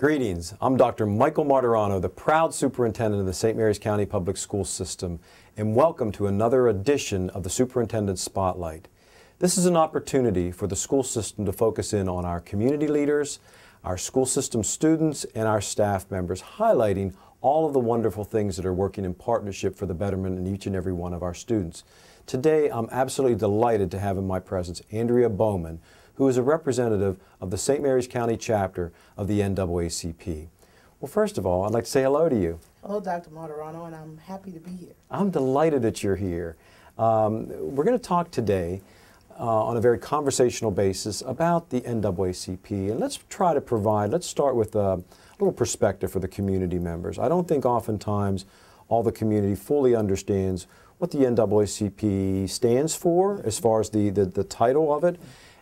Greetings. I'm Dr. Michael Martirano, the proud superintendent of the St. Mary's County Public School System, and welcome to another edition of the Superintendent Spotlight. This is an opportunity for the school system to focus in on our community leaders, our school system students, and our staff members, highlighting all of the wonderful things that are working in partnership for the betterment in each and every one of our students. Today, I'm absolutely delighted to have in my presence Andrea Bowman, who is a representative of the St. Mary's County chapter of the NAACP. Well, first of all, I'd like to say hello to you. Hello, Dr. Martirano, and I'm happy to be here. I'm delighted that you're here. We're going to talk today on a very conversational basis about the NAACP, and let's start with a little perspective for the community members. I don't think oftentimes all the community fully understands what the NAACP stands for as far as the title of it.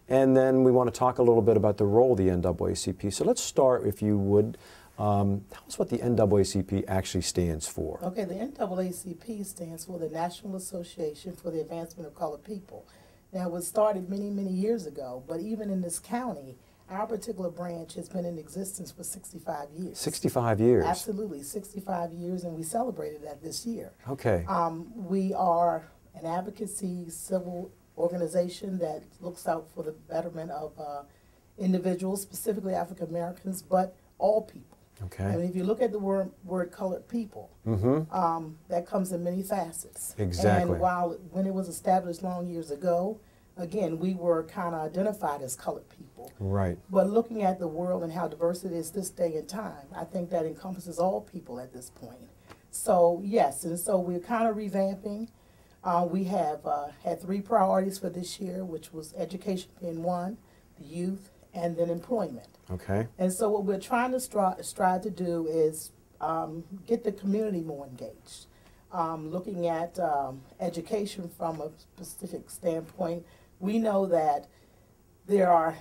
And then we want to talk a little bit about the role of the NAACP. So let's start, if you would, tell us what the NAACP actually stands for. Okay, the NAACP stands for the National Association for the Advancement of Colored People. Now, it was started many, many years ago, but even in this county, our particular branch has been in existence for 65 years. 65 years? Absolutely, 65 years, and we celebrated that this year. Okay. We are an advocacy civil organization that looks out for the betterment of individuals, specifically African Americans, but all people. Okay. I mean, if you look at the word colored people, that comes in many facets. Exactly. And when it was established long years ago, again, we were kind of identified as colored people. Right. But looking at the world and how diverse it is this day and time, I think that encompasses all people at this point. So, yes, and so we're kind of revamping. We have had 3 priorities for this year, which was education being one, the youth, and then employment. Okay. And so what we're trying to strive to do is get the community more engaged. Looking at education from a specific standpoint, we know that there are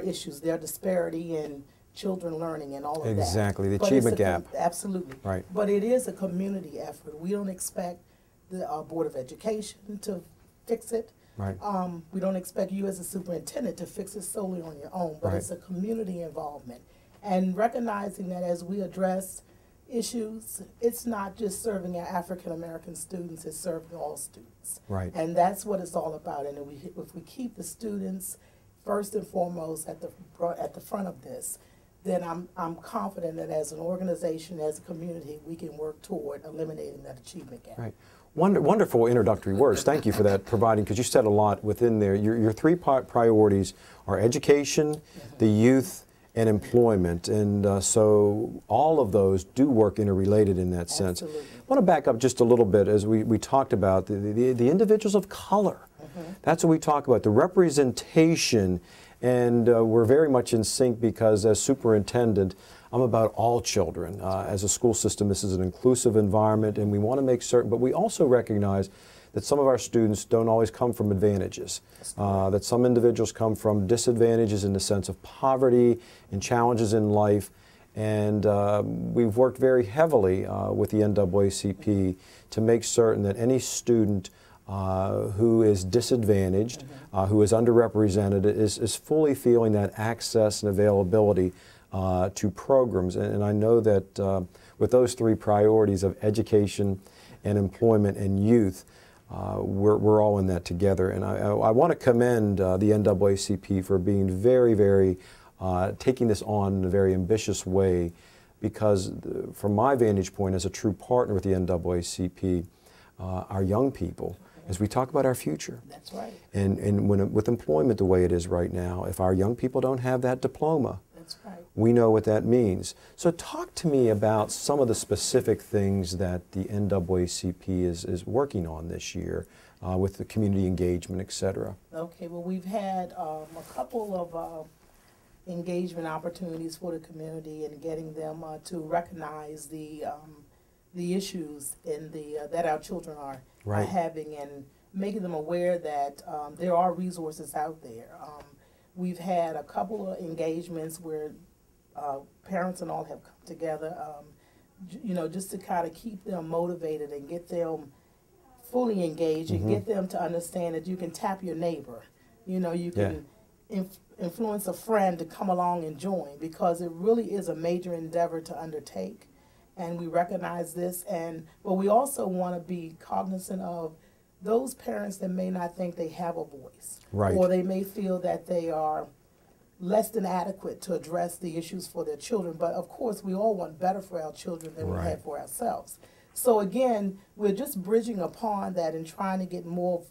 issues, there are disparity in children learning and all of that. Exactly, the achievement gap. Absolutely. Right. But it is a community effort. We don't expect the Board of Education to fix it. Right. We don't expect you as a superintendent to fix it solely on your own, but it's a community involvement. And recognizing that as we address issues, it's not just serving our African American students, it's serving all students. Right. And that's what it's all about. And if we keep the students first and foremost at the front of this, then I'm confident that as an organization, as a community, we can work toward eliminating that achievement gap. Right. Wonderful introductory words. Thank you for that, providing, because you said a lot within there. Your 3 priorities are education, the youth, and employment. And so all of those do work interrelated in that sense. Absolutely. I want to back up just a little bit as we talked about the individuals of color. That's what we talk about, the representation. And we're very much in sync because as superintendent, I'm about all children. As a school system, this is an inclusive environment, and we want to make certain, but we also recognize that some of our students don't always come from advantages, that some individuals come from disadvantages in the sense of poverty and challenges in life. And we've worked very heavily with the NAACP to make certain that any student who is disadvantaged, who is underrepresented, is fully feeling that access and availability to programs. And I know that with those 3 priorities of education and employment and youth, we're all in that together. And I want to commend the NAACP for being very, taking this on in a very ambitious way, because from my vantage point as a true partner with the NAACP, our young people, as we talk about our future. That's right. And with employment the way it is right now, if our young people don't have that diploma, that's right, we know what that means. So talk to me about some of the specific things that the NAACP is working on this year with the community engagement, et cetera. Okay, well, we've had a couple of engagement opportunities for the community and getting them to recognize the issues in that our children are having, and making them aware that there are resources out there. We've had a couple of engagements where parents and all have come together, just to kind of keep them motivated and get them fully engaged and get them to understand that you can tap your neighbor. You can influence a friend to come along and join, because it really is a major endeavor to undertake, and we recognize this. But we also want to be cognizant of those parents that may not think they have a voice, Right. or they may feel that they are less than adequate to address the issues for their children. But of course, we all want better for our children than Right. we have for ourselves. So again, we're just bridging upon that and trying to get more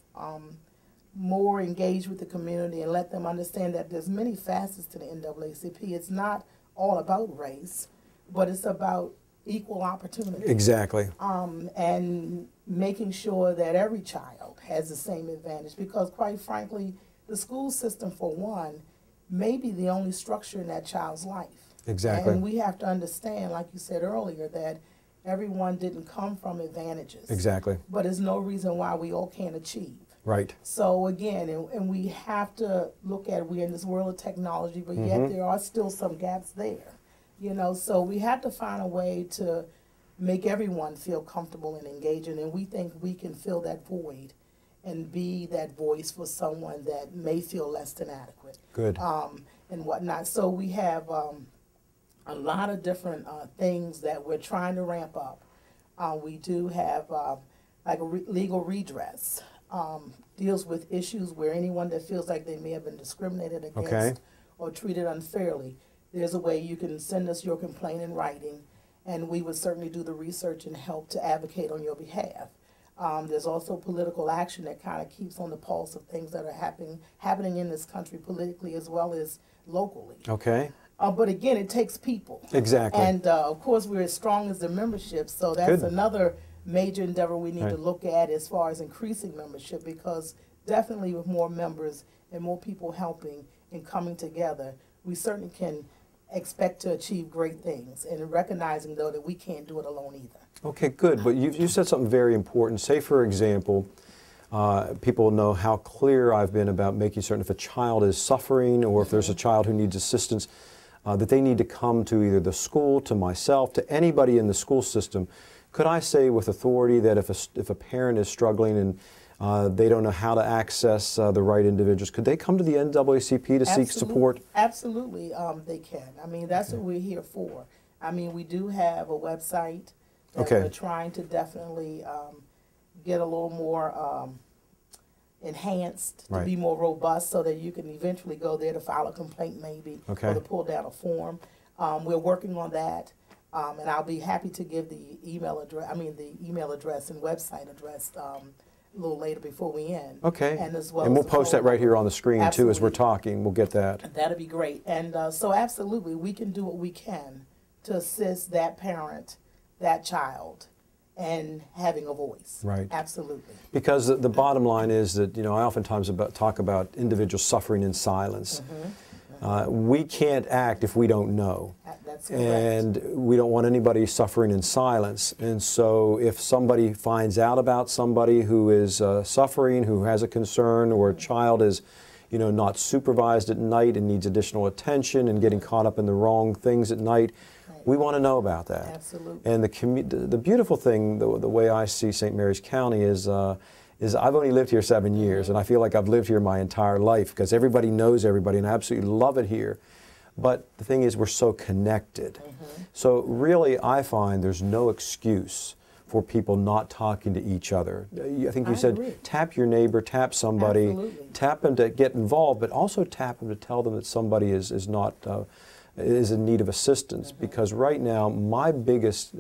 engaged with the community and let them understand that there's many facets to the NAACP. It's not all about race, but it's about equal opportunity. Exactly. And making sure that every child has the same advantage, because quite frankly, the school system, for one, may be the only structure in that child's life. Exactly. And we have to understand, like you said earlier, that everyone didn't come from advantages. Exactly. But there's no reason why we all can't achieve. Right. So again, and we have to look at, we're in this world of technology, but yet there are still some gaps there. You know, so we have to find a way to make everyone feel comfortable and engaging, and we think we can fill that void and be that voice for someone that may feel less than adequate. Good. And whatnot. So we have a lot of different things that we're trying to ramp up. We do have like a legal redress, deals with issues where anyone that feels like they may have been discriminated against Okay. or treated unfairly, there's a way you can send us your complaint in writing, and we would certainly do the research and help to advocate on your behalf. There's also political action that kind of keeps on the pulse of things that are happening in this country politically as well as locally. Okay. But again, it takes people. Exactly. And of course, we're as strong as the membership, so that's Good. another major endeavor we need Right. to look at as far as increasing membership, because definitely with more members and more people helping and coming together, we certainly can expect to achieve great things, and recognizing though that we can't do it alone either. Okay, good. But you said something very important. Say, for example, people know how clear I've been about making certain if a child is suffering or if there's a child who needs assistance, that they need to come to either the school, to myself, to anybody in the school system. Could I say with authority that if a parent is struggling and they don't know how to access the right individuals, could they come to the NAACP to seek support? Absolutely, they can. I mean, that's what we're here for. I mean, we do have a website that Okay. we're trying to definitely get a little more enhanced, to Right. be more robust, so that you can eventually go there to file a complaint maybe, Okay. or to pull down a form. We're working on that, and I'll be happy to give the email address and website address a little later before we end. Okay. And as well And as we'll the post phone that right here on the screen too as we're Absolutely. talking. We'll get that. That'd be great. And so absolutely, we can do what we can to assist that parent, that child, and having a voice. Right. Absolutely. Because the bottom line is that, you know, I oftentimes talk about individuals suffering in silence. We can't act if we don't know. That's correct. And we don't want anybody suffering in silence. And so if somebody finds out about somebody who is suffering, who has a concern, or a child is, you know, not supervised at night and needs additional attention and getting caught up in the wrong things at night, we want to know about that. Absolutely. And the beautiful thing, the way I see St. Mary's County is I've only lived here 7 years, and I feel like I've lived here my entire life because everybody knows everybody, and I absolutely love it here. But the thing is, we're so connected. So really, I find there's no excuse for people not talking to each other. I think you I said agree. tap your neighbor, tap somebody, Absolutely. tap them to get involved, but also tap them to tell them that somebody is in need of assistance. Because right now, my biggest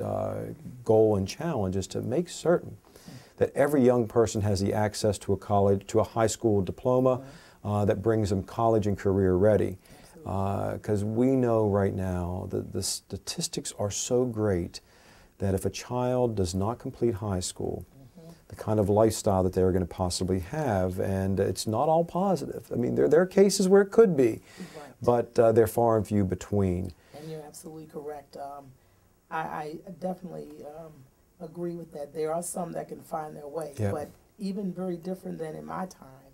goal and challenge is to make certain that every young person has the access to a high school diploma that brings them college and career ready. Because we know right now that the statistics are so great that if a child does not complete high school, the kind of lifestyle that they're going to possibly have, and it's not all positive. I mean, there are cases where it could be, Right. but they're far and few between. And you're absolutely correct. I definitely agree with that. There are some that can find their way, Yeah. but even very different than in my time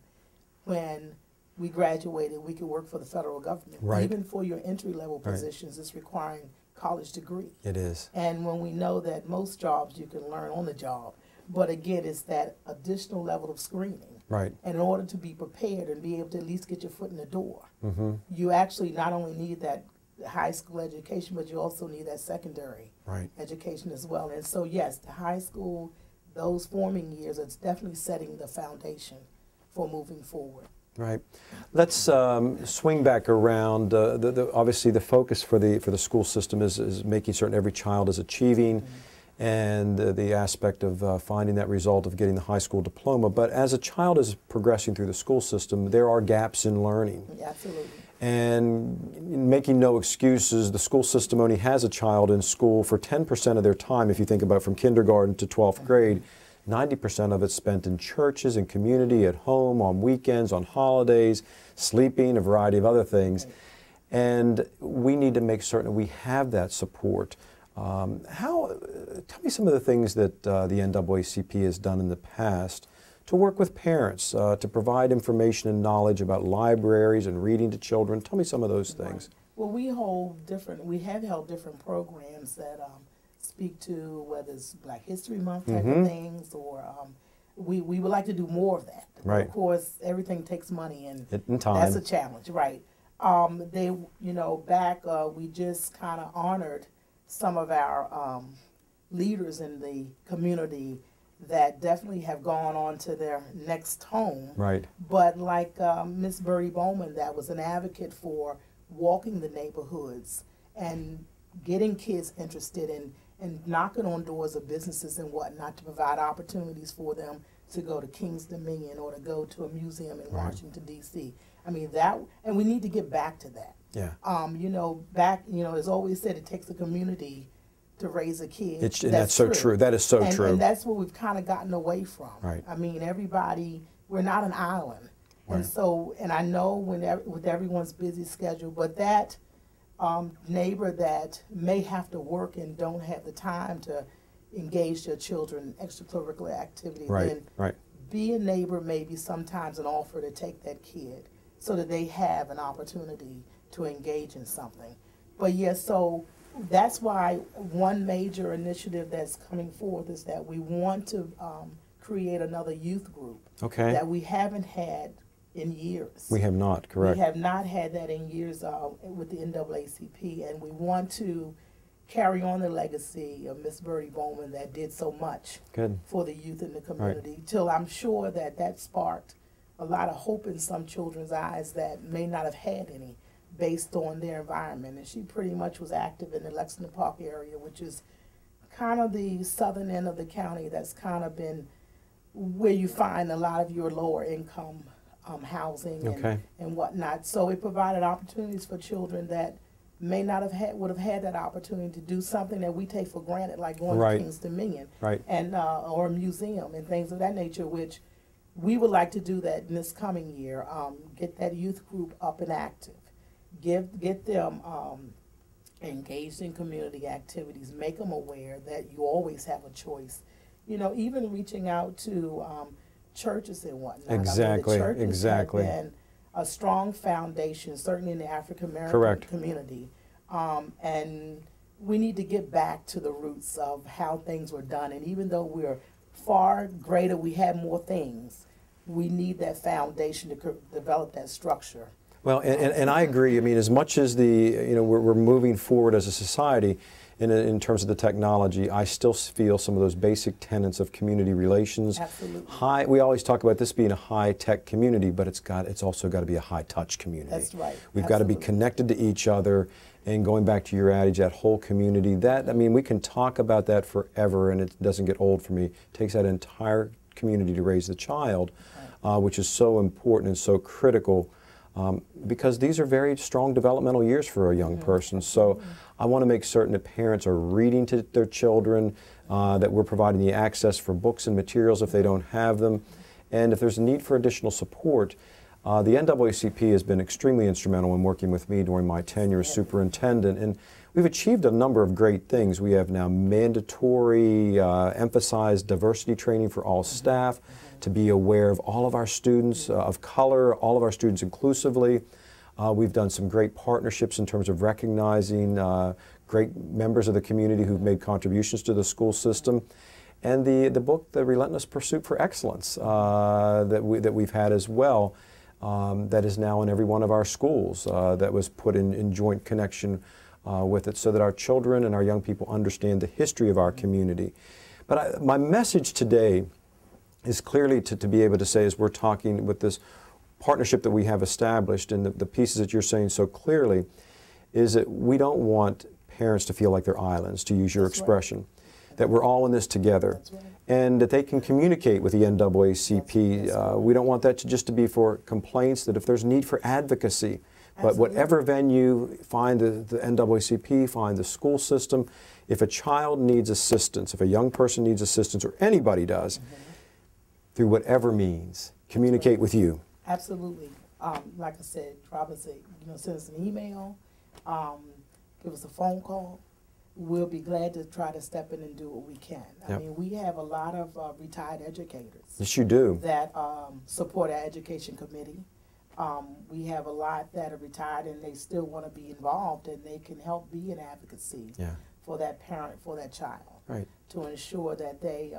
when we graduated, we could work for the federal government. Right. Even for your entry-level Right. positions, it's requiring college degree. It is. And when we know that most jobs you can learn on the job, But again, it's that additional level of screening. Right. And in order to be prepared and be able to at least get your foot in the door, Mm-hmm. you actually not only need that high school education, but you also need that secondary Right. education as well. And so, yes, the high school, those forming years, it's definitely setting the foundation for moving forward. Right. Let's swing back around. Obviously, the focus for the school system is making certain every child is achieving, mm-hmm. and the aspect of finding that result of getting the high school diploma. But as a child is progressing through the school system, there are gaps in learning. Absolutely. And making no excuses, the school system only has a child in school for 10% of their time. If you think about from kindergarten to 12th grade, 90% of it's spent in churches and community, at home, on weekends, on holidays, sleeping, a variety of other things. And we need to make certain we have that support. Tell me some of the things that the NAACP has done in the past to work with parents, to provide information and knowledge about libraries and reading to children. Tell me some of those things. Well, we have held different programs that speak to whether it's Black History Month type mm-hmm. of things, or we would like to do more of that. But right. of course, everything takes money, and time. That's a challenge, right? Back we just kind of honored some of our leaders in the community that definitely have gone on to their next home. Right. But like Miss Birdie Bowman, that was an advocate for walking the neighborhoods and getting kids interested in and knocking on doors of businesses and whatnot to provide opportunities for them to go to King's Dominion or to go to a museum in right. Washington, D.C. I mean, and we need to get back to that. Yeah. As always said, it takes a community to raise a kid. That's so true. That is so true. And that's what we've kind of gotten away from. Right. I mean, we're not an island. Right. And so, and I know with everyone's busy schedule, but that neighbor that may have to work and don't have the time to engage their children in extracurricular activity, right. then right. be a neighbor maybe sometimes an offer to take that kid so that they have an opportunity to engage in something. But yes, so that's why one major initiative that's coming forth is that we want to create another youth group that we haven't had in years. We have not, correct. We have not had that in years with the NAACP, and we want to carry on the legacy of Miss Birdie Bowman that did so much for the youth in the community, till I'm sure that sparked a lot of hope in some children's eyes that may not have had any based on their environment. And she pretty much was active in the Lexington Park area, which is kind of the southern end of the county that's kind of been where you find a lot of your lower income housing and whatnot. So it provided opportunities for children that may not would have had that opportunity to do something that we take for granted, like going to King's Dominion and or a museum and things of that nature, which we would like to do that in this coming year. Get that youth group up and active, get them engaged in community activities, make them aware that you always have a choice. Even reaching out to churches and whatnot. Exactly, I mean, the churches exactly. have been a strong foundation, certainly in the African American community. And we need to get back to the roots of how things were done. And even though we're far greater, we have more things, we need that foundation to develop that structure. Well, and I agree. I mean, as much as we're moving forward as a society in terms of the technology, I still feel some of those basic tenets of community relations. Absolutely. We always talk about this being a high-tech community, but it's also got to be a high-touch community. That's right. We've got to be connected to each other, and going back to your adage, that whole community. We can talk about that forever, and it doesn't get old for me. It takes that entire community to raise the child, which is so important and so critical. Because these are very strong developmental years for a young person. So I want to make certain that parents are reading to their children, that we're providing the access for books and materials if they don't have them. And if there's a need for additional support, the NAACP has been extremely instrumental in working with me during my tenure as superintendent. And we've achieved a number of great things. We have now mandatory, emphasized diversity training for all staff, to be aware of all of our students of color, all of our students inclusively. We've done some great partnerships in terms of recognizing great members of the community who've made contributions to the school system. and the book, The Relentless Pursuit for Excellence, that we've had as well, that is now in every one of our schools, that was put in joint connection with it, so that our children and our young people understand the history of our community. But my message today is clearly to be able to say, as we're talking with this partnership that we have established, and the pieces that you're saying so clearly, is that we don't want parents to feel like they're islands, to use your expression, that we're all in this together, and that they can communicate with the NAACP. We don't want that just to be for complaints, that if there's need for advocacy, but whatever venue, find the NAACP, find the school system. If a child needs assistance, if a young person needs assistance, or anybody does, through whatever means, communicate with you. Absolutely. Like I said, Robin said, send us an email, give us a phone call. We'll be glad to try to step in and do what we can. I mean, we have a lot of retired educators. Yes, you do. That support our education committee. We have a lot that are retired and they still want to be involved, and they can help be an advocacy for that parent, for that child, to ensure that they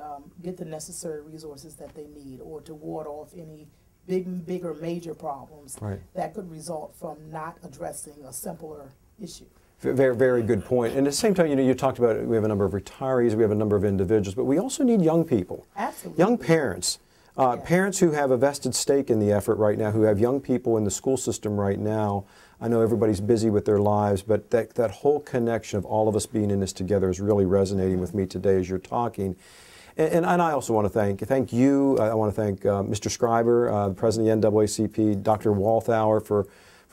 get the necessary resources that they need, or to ward off any bigger major problems that could result from not addressing a simpler issue. Very, very good point. And at the same time, you talked about we have a number of retirees, we have a number of individuals, but we also need young people. Absolutely. Young parents. Parents who have a vested stake in the effort right now, who have young people in the school system right now. I know everybody's busy with their lives, but that whole connection of all of us being in this together is really resonating with me today as you're talking. And I also want to thank you. I want to thank Mr. Schreiber, the President of the NAACP, Dr. Walthour for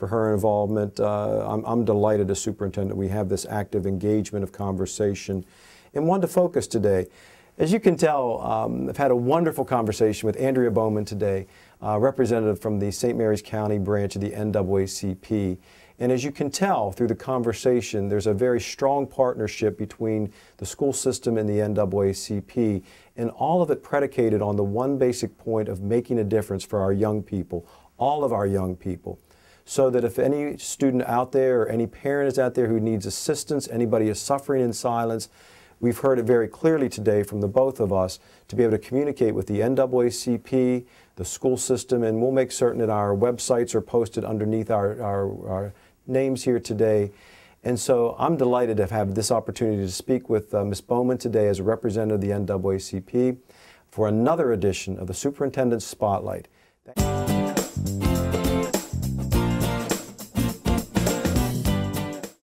her involvement. I'm delighted as superintendent we have this active engagement of conversation, and wanted to focus today. As you can tell, I've had a wonderful conversation with Andrea Bowman today, representative from the St. Mary's County branch of the NAACP. And as you can tell through the conversation, there's a very strong partnership between the school system and the NAACP, and all of it predicated on the one basic point of making a difference for our young people, all of our young people. So that if any student out there or any parent is out there who needs assistance, anybody is suffering in silence, we've heard it very clearly today from the both of us to be able to communicate with the NAACP, the school system, and we'll make certain that our websites are posted underneath our names here today. And so I'm delighted to have this opportunity to speak with Ms. Bowman today as a representative of the NAACP for another edition of the Superintendent's Spotlight.